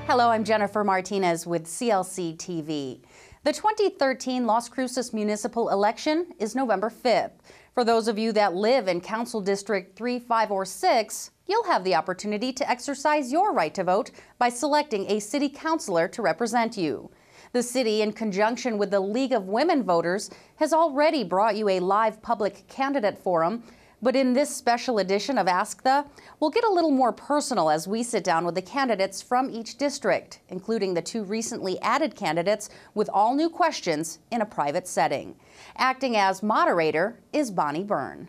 Hello, I'm Jennifer Martinez with CLC-TV. The 2013 Las Cruces Municipal Election is November 5th. For those of you that live in Council District 3, 5, or 6, you'll have the opportunity to exercise your right to vote by selecting a city councilor to represent you. The city, in conjunction with the League of Women Voters, has already brought you a live public candidate forum. But in this special edition of Ask-The, we'll get a little more personal as we sit down with the candidates from each district, including the 2 recently added candidates with all new questions in a private setting. Acting as moderator is Bonnie Byrne.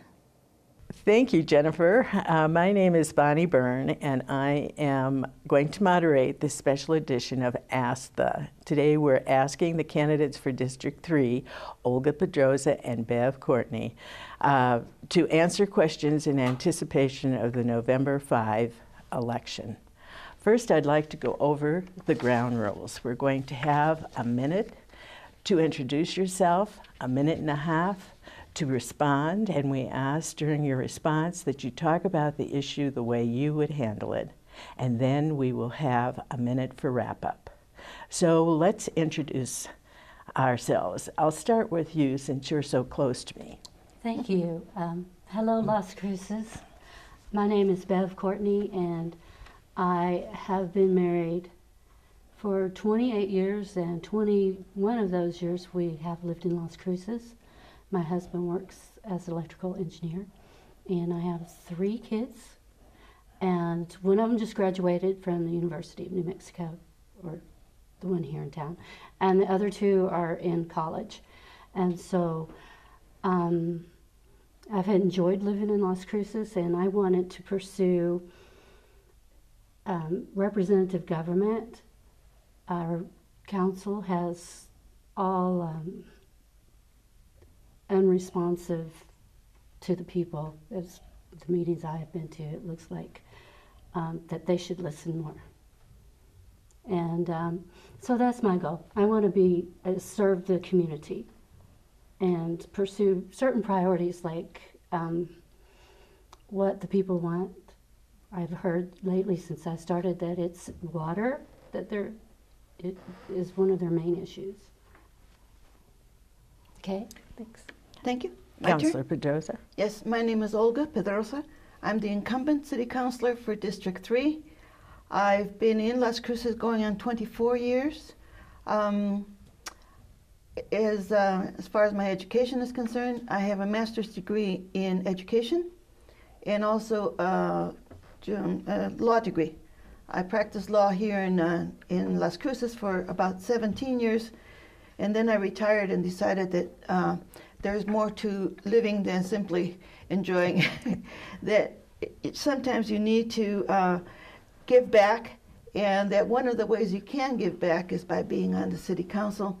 Thank you, Jennifer. My name is Bonnie Byrne, and I am going to moderate this special edition of Ask-The. Today we're asking the candidates for District 3, Olga, Pedroza, and Courtney, to answer questions in anticipation of the November 5 election. First, I'd like to go over the ground rules. We're going to have a minute to introduce yourself, a minute and a half to respond, and we ask during your response that you talk about the issue the way you would handle it, and then we will have a minute for wrap-up. So let's introduce ourselves. I'll start with you since you're so close to me. Thank you. Hello, Las Cruces. My name is Courtney, and I have been married for 28 years, and 21 of those years we have lived in Las Cruces. My husband works as an electrical engineer, and I have 3 kids, and one of them just graduated from the University of New Mexico, or the one here in town, and the other 2 are in college. And so I've enjoyed living in Las Cruces, and I wanted to pursue representative government. Our council has all unresponsive to the people. As the meetings I have been to, it looks like that they should listen more. And so that's my goal. I want to be serve the community and pursue certain priorities like what the people want. I've heard lately since I started that it's water, that it is one of their main issues. Okay, thanks. Thank you. Councilor Pedroza. Yes, my name is Olga Pedroza. I'm the incumbent city councilor for District 3. I've been in Las Cruces going on 24 years. As far as my education is concerned, I have a master's degree in education and also a law degree. I practiced law here in Las Cruces for about 17 years, and then I retired and decided that there's more to living than simply enjoying that sometimes you need to give back, and that one of the ways you can give back is by being on the city council.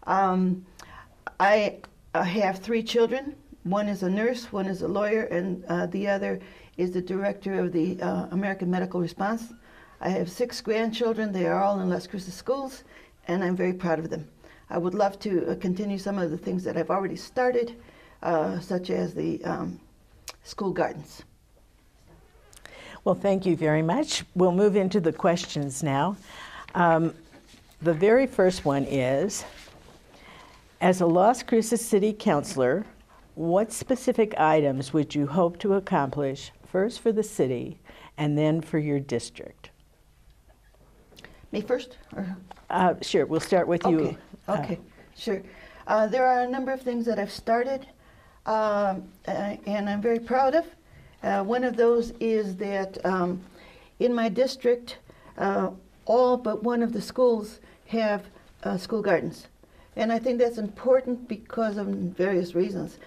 I have 3 children. One is a nurse, one is a lawyer, and the other is the director of the American Medical Response. I have 6 grandchildren. They are all in Las Cruces schools, and I'm very proud of them. I would love to continue some of the things that I've already started, such as the school gardens. Well, thank you very much. We'll move into the questions now. The very first one is, as a Las Cruces City Councilor, what specific items would you hope to accomplish first for the city and then for your district? Me first? Or? Sure, we'll start with you. Okay, sure. There are a number of things that I've started and I'm very proud of. One of those is that in my district, all but one of the schools have school gardens. And I think that's important because of various reasons.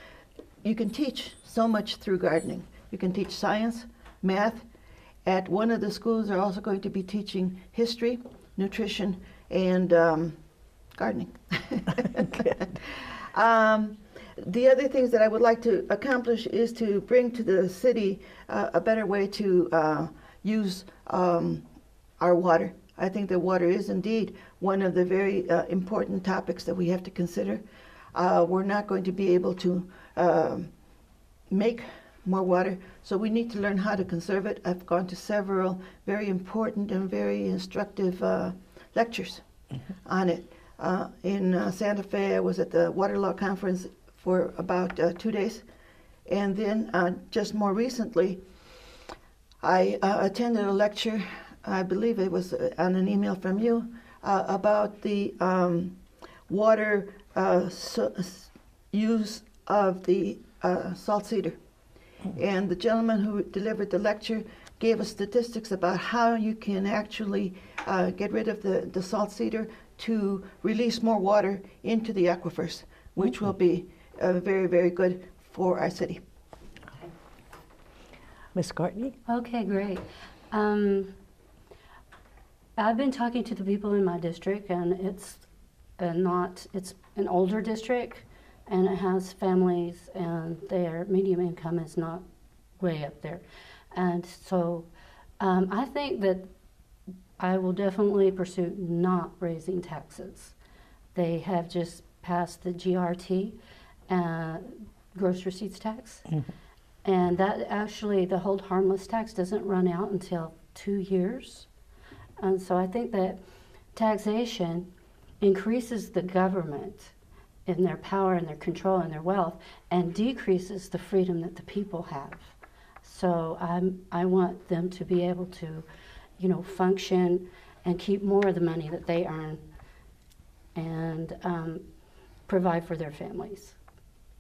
You can teach so much through gardening. You can teach science, math. At one of the schools, they're also going to be teaching history, nutrition, and gardening. The other things that I would like to accomplish is to bring to the city a better way to use our water. I think that water is indeed one of the very important topics that we have to consider. We're not going to be able to make more water. So we need to learn how to conserve it. I've gone to several very important and very instructive lectures on it. In Santa Fe, I was at the Water Law Conference for about 2 days. And then just more recently, I attended a lecture, I believe it was on an email from you, about the water use of the salt cedar. And the gentleman who delivered the lecture gave us statistics about how you can actually get rid of the salt cedar to release more water into the aquifers, which will be very, very good for our city. Ms. Courtney? Okay, great. I've been talking to the people in my district, and it's an older district, and it has families, and their median income is not way up there. And so I think that I will definitely pursue not raising taxes. They have just passed the GRT, gross receipts tax. And that actually, the hold harmless tax doesn't run out until 2 years. And so I think that taxation increases the government in their power and their control and their wealth, and decreases the freedom that the people have. So I want them to be able to, function and keep more of the money that they earn and provide for their families.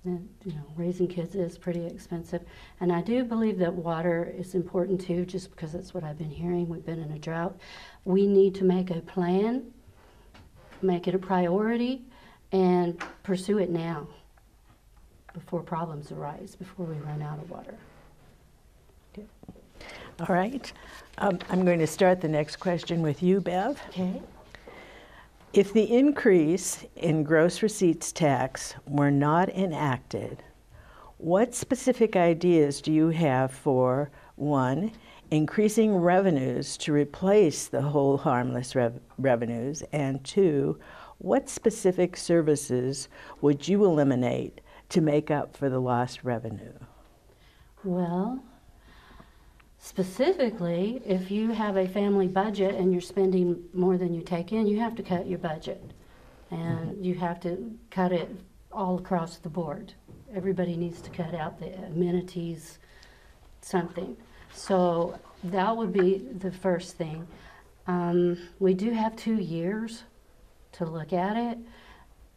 And, raising kids is pretty expensive. And I do believe that water is important too, just because that's what I've been hearing. We've been in a drought. We need to make a plan, make it a priority, and pursue it now before problems arise, before we run out of water. Okay. All right. I'm going to start the next question with you, Bev. Okay. If the increase in gross receipts tax were not enacted, what specific ideas do you have for, 1, increasing revenues to replace the whole harmless revenues, and 2, what specific services would you eliminate to make up for the lost revenue? Well, specifically, if you have a family budget and you're spending more than you take in, you have to cut your budget. And you have to cut it all across the board. Everybody needs to cut out the amenities, something. So that would be the first thing. We do have 2 years to look at it,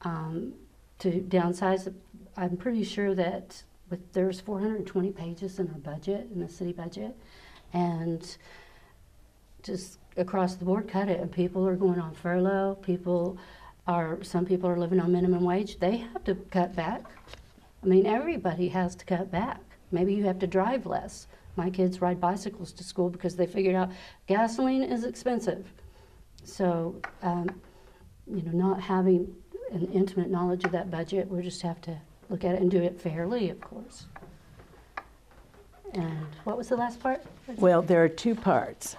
to downsize. I'm pretty sure that there's 420 pages in our budget, in the city budget, and just across the board cut it. And people are going on furlough. Some people are living on minimum wage. They have to cut back. I mean, everybody has to cut back. Maybe you have to drive less. My kids ride bicycles to school because they figured out gasoline is expensive. So, not having an intimate knowledge of that budget, we just have to look at it and do it fairly, of course. And what was the last part? Well, there are 2 parts.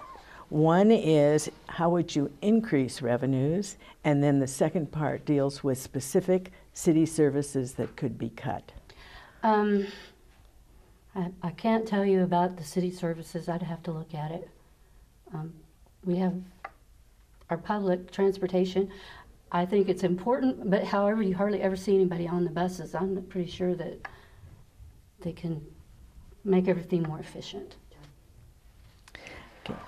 One is how would you increase revenues, and then the second part deals with specific city services that could be cut. I can't tell you about the city services. I'd have to look at it. We have our public transportation. I think it's important, but however, you hardly ever see anybody on the buses. I'm pretty sure that they can make everything more efficient. Okay.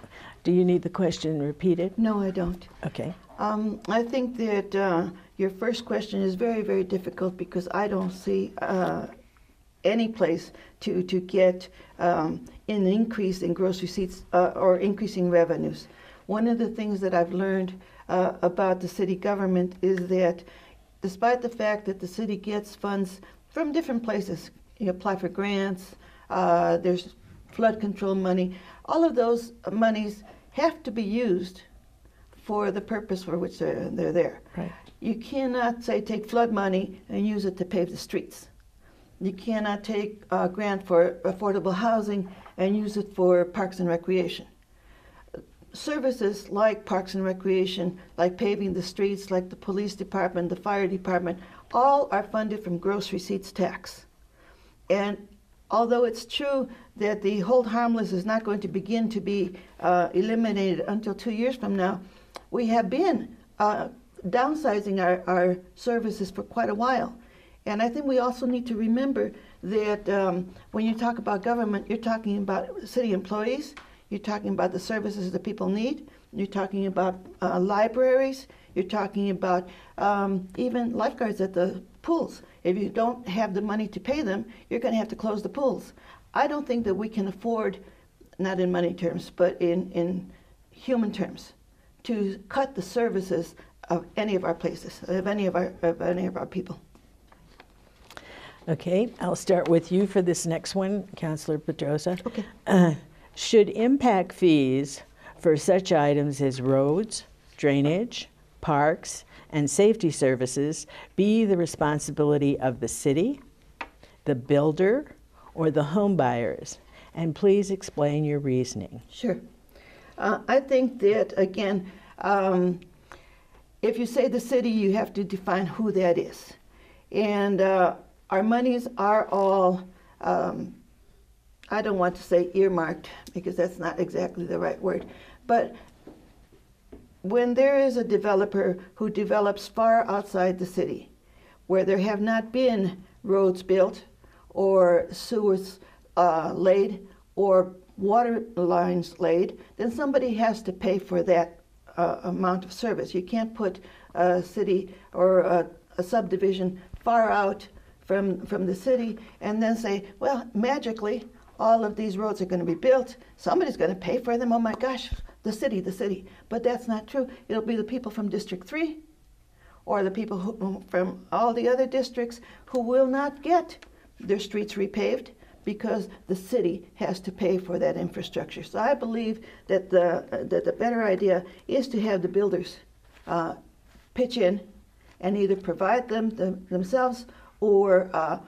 Do you need the question repeated? No, I don't. Okay. I think that your first question is very, very difficult because I don't see any place to get an increase in gross receipts or increasing revenues. One of the things that I've learned about the city government is that despite the fact that the city gets funds from different places, you apply for grants, there's flood control money, all of those monies have to be used for the purpose for which they're there. Right. You cannot say take flood money and use it to pave the streets. You cannot take a grant for affordable housing and use it for parks and recreation. Services like parks and recreation, like paving the streets, like the police department, the fire department, all are funded from gross receipts tax. And although it's true that the hold harmless is not going to begin to be eliminated until 2 years from now, we have been downsizing our services for quite a while. And I think we also need to remember that when you talk about government, you're talking about city employees, you're talking about the services that people need, you're talking about libraries, you're talking about even lifeguards at the pools. If you don't have the money to pay them, you're going to have to close the pools. I don't think that we can afford, not in money terms, but in human terms, to cut the services of any of our places, of any of our people. Okay, I'll start with you for this next one, Councilor Pedroza. Okay. Should impact fees for such items as roads, drainage, parks, and safety services be the responsibility of the city, the builder, or the home buyers? And please explain your reasoning. Sure. I think that, again, if you say the city, you have to define who that is. And our monies are all, I don't want to say earmarked, because that's not exactly the right word, but when there is a developer who develops far outside the city, where there have not been roads built or sewers laid or water lines laid, then somebody has to pay for that amount of service. You can't put a city or a subdivision far out from the city and then say, well, magically, all of these roads are going to be built. Somebody's going to pay for them. Oh my gosh, the city. But that's not true. It'll be the people from District 3 or the people from all the other districts who will not get their streets repaved because the city has to pay for that infrastructure. So I believe that the better idea is to have the builders pitch in and either provide them themselves or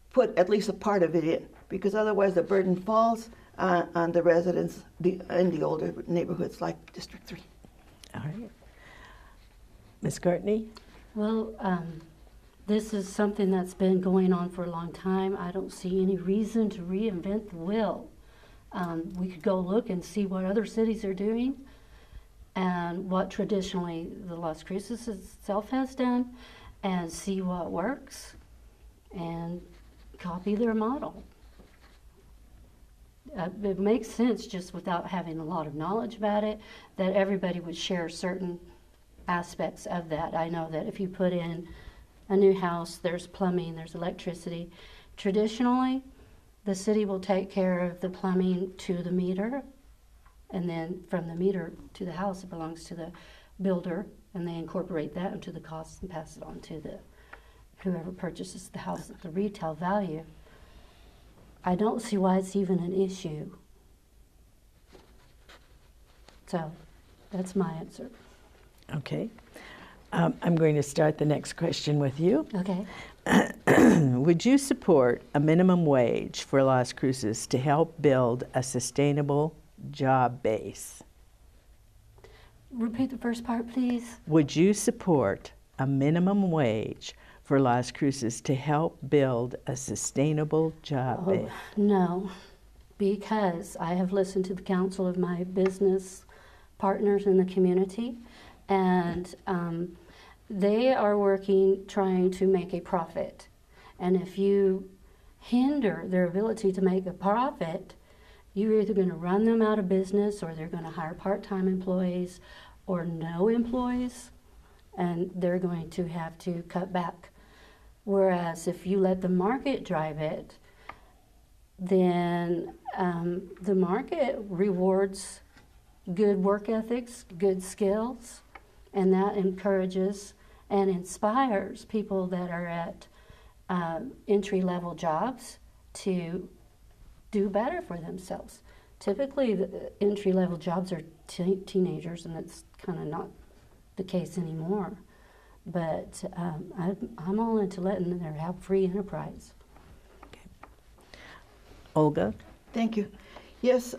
put at least a part of it in, because otherwise the burden falls on the residents in the older neighborhoods like District 3. All right. Ms. Courtney? Well, this is something that's been going on for a long time. I don't see any reason to reinvent the wheel. We could go look and see what other cities are doing and what traditionally the Las Cruces itself has done and see what works and copy their model. It makes sense, just without having a lot of knowledge about it, that everybody would share certain aspects of that. I know that if you put in a new house, there's plumbing, there's electricity. Traditionally, the city will take care of the plumbing to the meter, and then from the meter to the house, it belongs to the builder, and they incorporate that into the cost and pass it on to the whoever purchases the house at the retail value. I don't see why it's even an issue. So that's my answer. Okay. I'm going to start the next question with you. Okay. Would you support a minimum wage for Las Cruces to help build a sustainable job base? Repeat the first part, please. Would you support a minimum wage for Las Cruces to help build a sustainable job base? No, because I have listened to the counsel of my business partners in the community, and they are working, trying to make a profit. And if you hinder their ability to make a profit, you're either going to run them out of business, or they're going to hire part-time employees or no employees, and they're going to have to cut back. Whereas if you let the market drive it, then the market rewards good work ethics, good skills, and that encourages and inspires people that are at entry-level jobs to do better for themselves. Typically, the entry-level jobs are teenagers, and it's kind of not the case anymore. But I'm all into letting them have free enterprise. Okay. Olga? Thank you. Yes,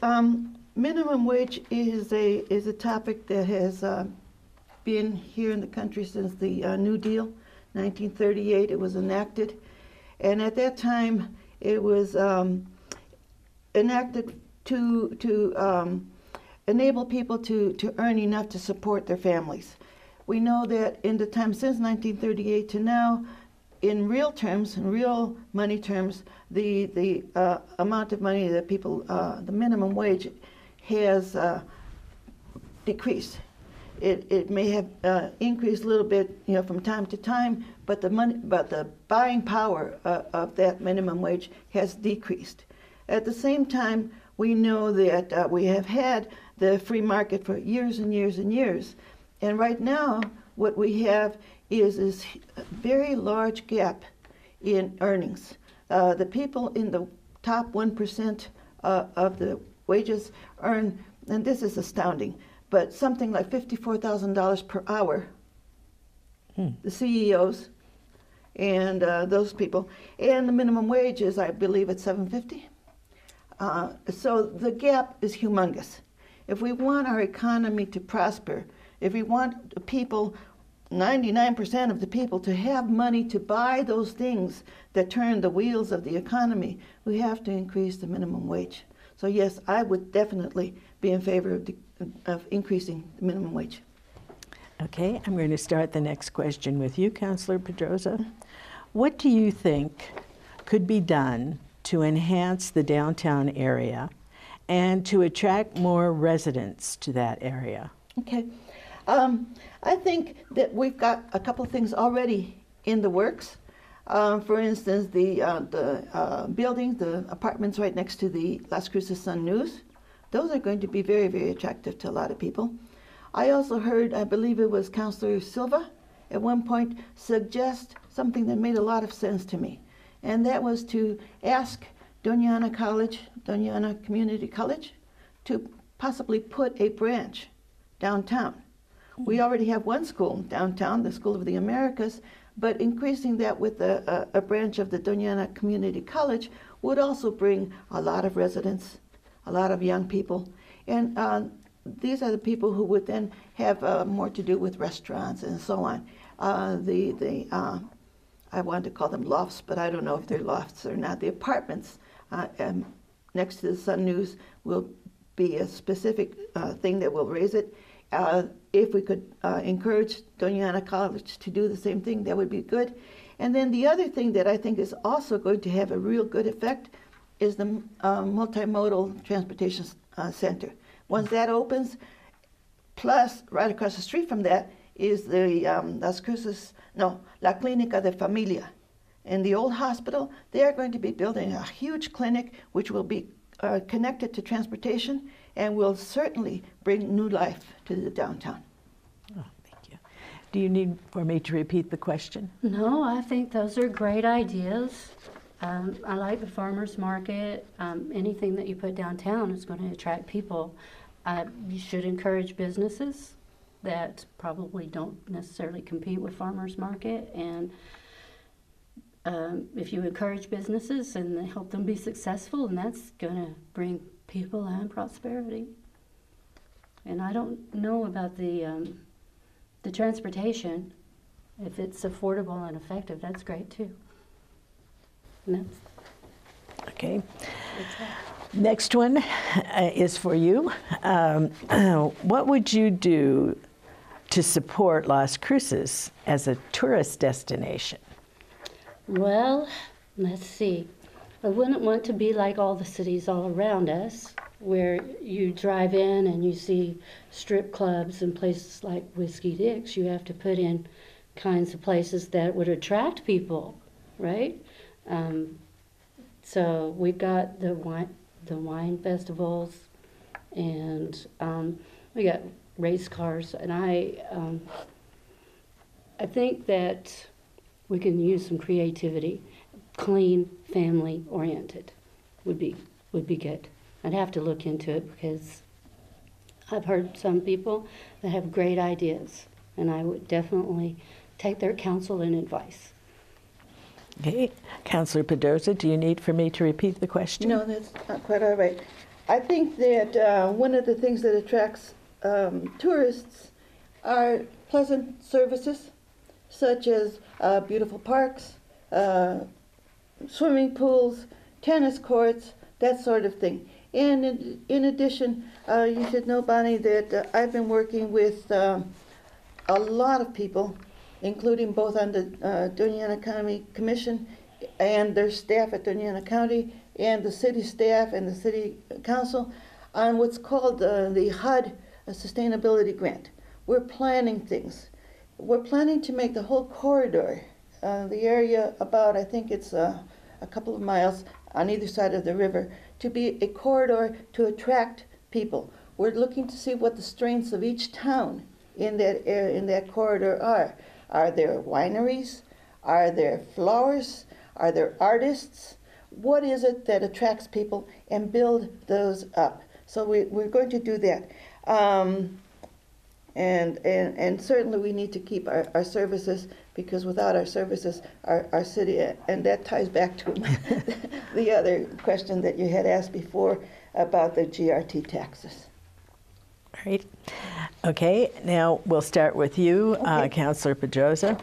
minimum wage is a topic that has been here in the country since the New Deal, 1938. It was enacted, and at that time, It was enacted to enable people to earn enough to support their families. We know that in the time since 1938 to now, in real terms, in real money terms, the amount of money that people, the minimum wage has decreased. It may have increased a little bit, from time to time, but the buying power of that minimum wage has decreased. At the same time, we know that we have had the free market for years and years and years, and right now what we have is this very large gap in earnings. The people in the top 1% of the wages earn, and this is astounding, but something like $54,000 per hour. The CEOs and those people, and the minimum wage is, I believe, at $7.50. So the gap is humongous. If we want our economy to prosper, if we want people, 99% of the people, to have money to buy those things that turn the wheels of the economy, we have to increase the minimum wage. So yes, I would definitely be in favor of increasing the minimum wage. Okay, I'm going to start the next question with you, Councilor Pedroza. What do you think could be done to enhance the downtown area and to attract more residents to that area? Okay. I think that we've got a couple of things already in the works. For instance, the building, the apartments right next to the Las Cruces Sun News, those are going to be very, very attractive to a lot of people. I also heard, I believe it was Councilor Silva, at one point suggest something that made a lot of sense to me, and that was to ask Doña Ana Community College, to possibly put a branch downtown. We already have one school downtown, the School of the Americas, but increasing that with a branch of the Doña Ana Community College would also bring a lot of residents, a lot of young people, and these are the people who would then have more to do with restaurants and so on. I want to call them lofts, but I don't know if they're lofts or not. The apartments next to the Sun News will be a specific thing that will raise it. If we could encourage Doña Ana College to do the same thing, that would be good. And then the other thing that I think is also going to have a real good effect is the multimodal transportation center. Once that opens, plus right across the street from that is the La Clínica de Familia. In the old hospital, they are going to be building a huge clinic which will be connected to transportation and will certainly bring new life to the downtown. Oh, thank you. Do you need for me to repeat the question? No, I think those are great ideas. I like the farmers market. Anything that you put downtown is going to attract people. You should encourage businesses that probably don't necessarily compete with farmers market, and if you encourage businesses and help them be successful, and that's going to bring people and prosperity. And I don't know about the transportation. If it's affordable and effective, that's great too. And that's okay. Next one is for you. What would you do to support Las Cruces as a tourist destination? Well, let's see. I wouldn't want to be like all the cities all around us, where you drive in and you see strip clubs and places like Whiskey Dick's. You have to put in kinds of places that would attract people, right? So we've got the wine festivals, and we got race cars, and I think that we can use some creativity. Clean, family-oriented would be good. I'd have to look into it because I've heard some people that have great ideas, and I would definitely take their counsel and advice. Okay, Councilor Pedroza, do you need for me to repeat the question? No, that's not quite all right. I think that one of the things that attracts tourists are pleasant services, such as beautiful parks, swimming pools, tennis courts, that sort of thing. And in addition, you should know, Bonnie, that I've been working with a lot of people, including both on the Doñana County Commission and their staff at Doñana County, and the city staff and the city council, on what's called the HUD Sustainability Grant. We're planning things. We're planning to make the whole corridor, the area about, I think it's a couple of miles on either side of the river, to be a corridor to attract people. We're looking to see what the strengths of each town in that area, in that corridor are. Are there wineries? Are there flowers? Are there artists? What is it that attracts people, and build those up? So we're going to do that. And certainly we need to keep our services, because without our services, our city, and that ties back to the other question that you had asked before about the GRT taxes. Great. Okay, now we'll start with you, Okay. Councilor Pedroza.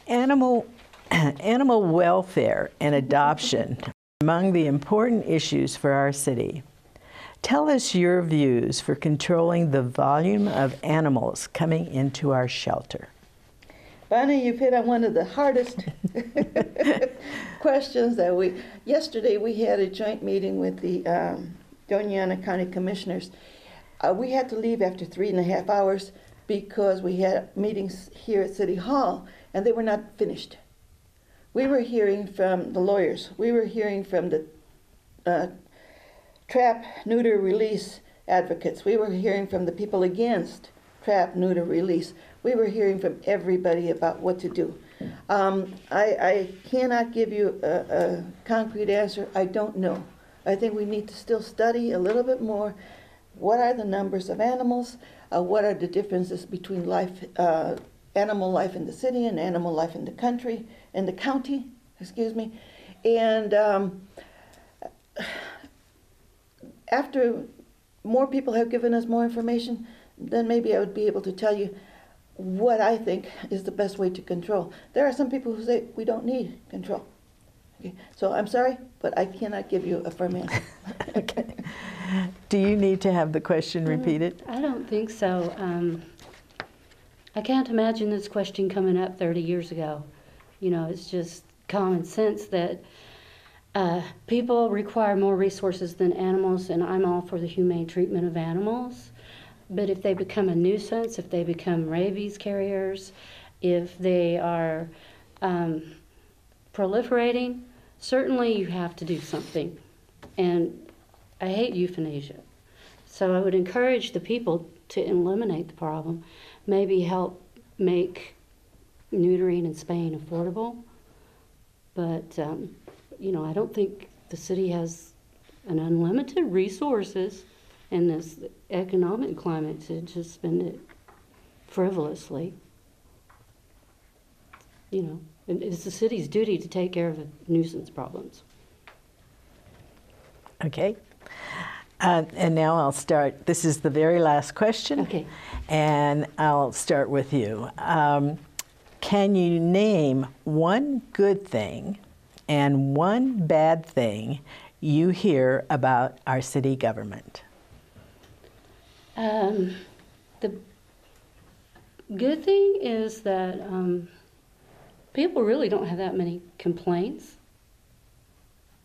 Animal welfare and adoption are among the important issues for our city. Tell us your views for controlling the volume of animals coming into our shelter. Bonnie, you've hit on one of the hardest questions that yesterday we had a joint meeting with the Doñana County Commissioners. We had to leave after 3.5 hours because we had meetings here at City Hall, and they were not finished. We were hearing from the lawyers. We were hearing from the trap, neuter, release advocates. We were hearing from the people against trap, neuter, release. We were hearing from everybody about what to do. I cannot give you a concrete answer. I don't know. I think we need to still study a little bit more. What are the numbers of animals? What are the differences between animal life in the city and animal life in the country, in the county, excuse me. And after more people have given us more information, then maybe I would be able to tell you what I think is the best way to control. There are some people who say we don't need control. Okay. So I'm sorry, but I cannot give you a firm answer. Okay. Do you need to have the question repeated? I don't think so. I can't imagine this question coming up 30 years ago. You know, it's just common sense that people require more resources than animals, and I'm all for the humane treatment of animals. But if they become a nuisance, if they become rabies carriers, if they are proliferating, certainly you have to do something. And I hate euthanasia. So I would encourage the people to eliminate the problem, maybe help make neutering and spaying affordable. But, you know, I don't think the city has an unlimited resources in this economic climate to just spend it frivolously. You know, it's the city's duty to take care of the nuisance problems. Okay. And now I'll start. This is the very last question. Okay. And I'll start with you. Can you name one good thing and one bad thing you hear about our city government? The good thing is that people really don't have that many complaints,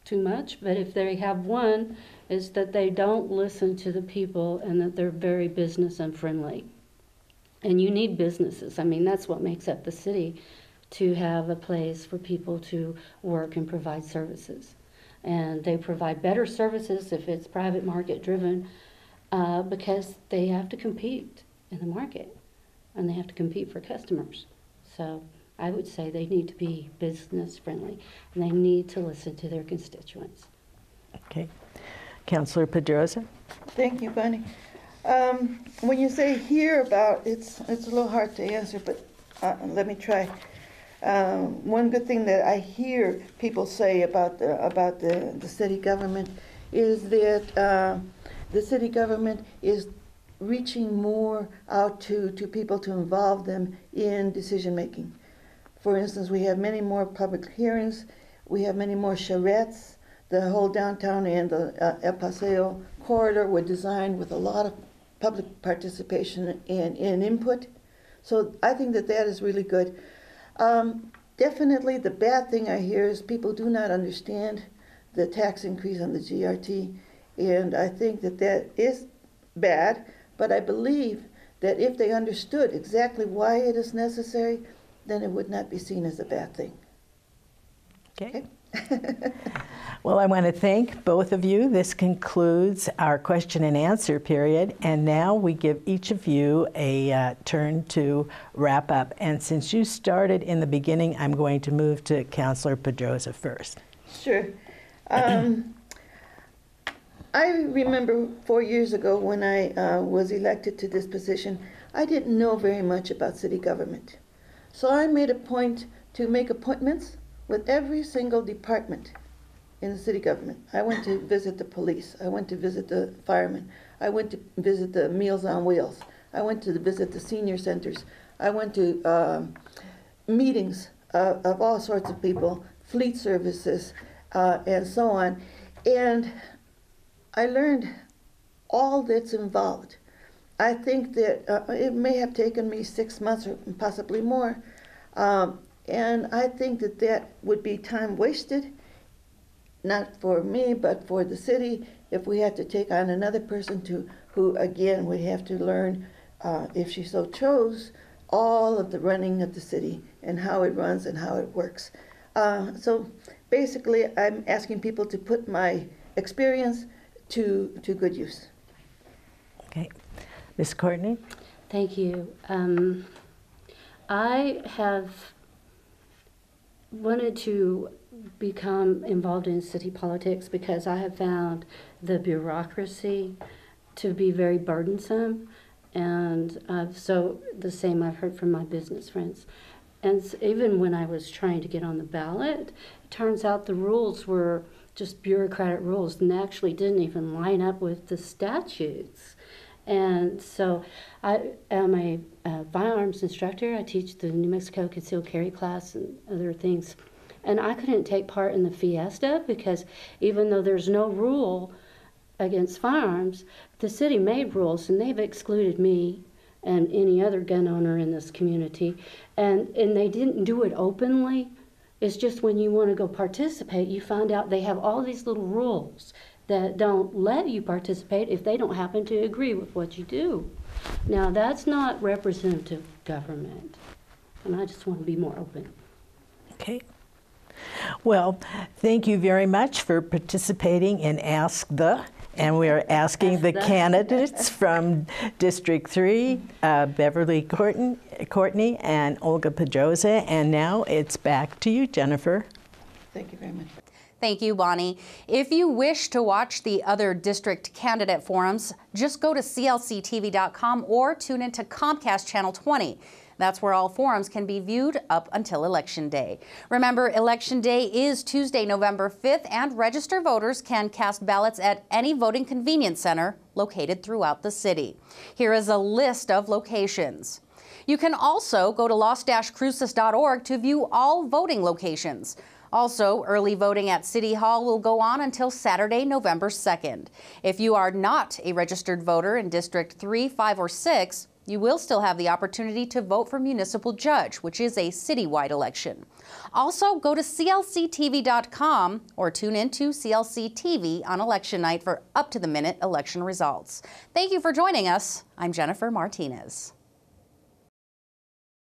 too much, but if they have one, is that they don't listen to the people and that they're very business unfriendly. And you need businesses. I mean, that's what makes up the city, to have a place for people to work and provide services. And they provide better services if it's private market driven, because they have to compete in the market and they have to compete for customers. So I would say they need to be business friendly and they need to listen to their constituents. Okay. Councilor Pedroza? Thank you, Bonnie. When you say hear about, it's a little hard to answer, but let me try. One good thing that I hear people say about the city government is that the city government is reaching more out to people to involve them in decision making. For instance, we have many more public hearings. We have many more charrettes. The whole downtown and the El Paseo corridor were designed with a lot of public participation and input. So I think that that is really good. Definitely the bad thing I hear is people do not understand the tax increase on the GRT, and I think that that is bad, but I believe that if they understood exactly why it is necessary, then it would not be seen as a bad thing. Okay. Well, I want to thank both of you. This concludes our question and answer period, and now we give each of you a turn to wrap up. And since you started in the beginning, I'm going to move to Councilor Pedroza first. Sure. I remember 4 years ago when I was elected to this position, I didn't know very much about city government. So I made a point to make appointments with every single department in the city government. I went to visit the police. I went to visit the firemen. I went to visit the Meals on Wheels. I went to visit the senior centers. I went to meetings of all sorts of people, fleet services, and so on. And I learned all that's involved. I think that it may have taken me 6 months or possibly more. And I think that that would be time wasted, not for me, but for the city, if we had to take on another person who again, would have to learn, if she so chose, all of the running of the city and how it runs and how it works. So basically, I'm asking people to put my experience to good use. Okay. Ms. Courtney? Thank you. I have wanted to become involved in city politics because I have found the bureaucracy to be very burdensome, and so the same I've heard from my business friends. And even when I was trying to get on the ballot, it turns out the rules were just bureaucratic rules and actually didn't even line up with the statutes. And so I am a firearms instructor. I teach the New Mexico concealed carry class and other things. And I couldn't take part in the fiesta because even though there's no rule against firearms, the city made rules and they've excluded me and any other gun owner in this community. And they didn't do it openly. It's just when you want to go participate, you find out they have all these little rules that don't let you participate if they don't happen to agree with what you do. Now, that's not representative government, and I just want to be more open. Okay. Well, thank you very much for participating in Ask the, and we are asking the candidates from District 3, Beverly Courtney and Olga Pedroza, and now it's back to you, Jennifer. Thank you very much. Thank you, Bonnie. If you wish to watch the other district candidate forums, just go to CLCTV.com or tune into Comcast Channel 20. That's where all forums can be viewed up until Election Day. Remember, Election Day is Tuesday, November 5th, and registered voters can cast ballots at any voting convenience center located throughout the city. Here is a list of locations. You can also go to las-cruces.org to view all voting locations. Also, early voting at City Hall will go on until Saturday, November 2nd. If you are not a registered voter in District 3, 5, or 6, you will still have the opportunity to vote for Municipal Judge, which is a citywide election. Also, go to CLCTV.com or tune into CLC-TV on election night for up-to-the-minute election results. Thank you for joining us. I'm Jennifer Martinez.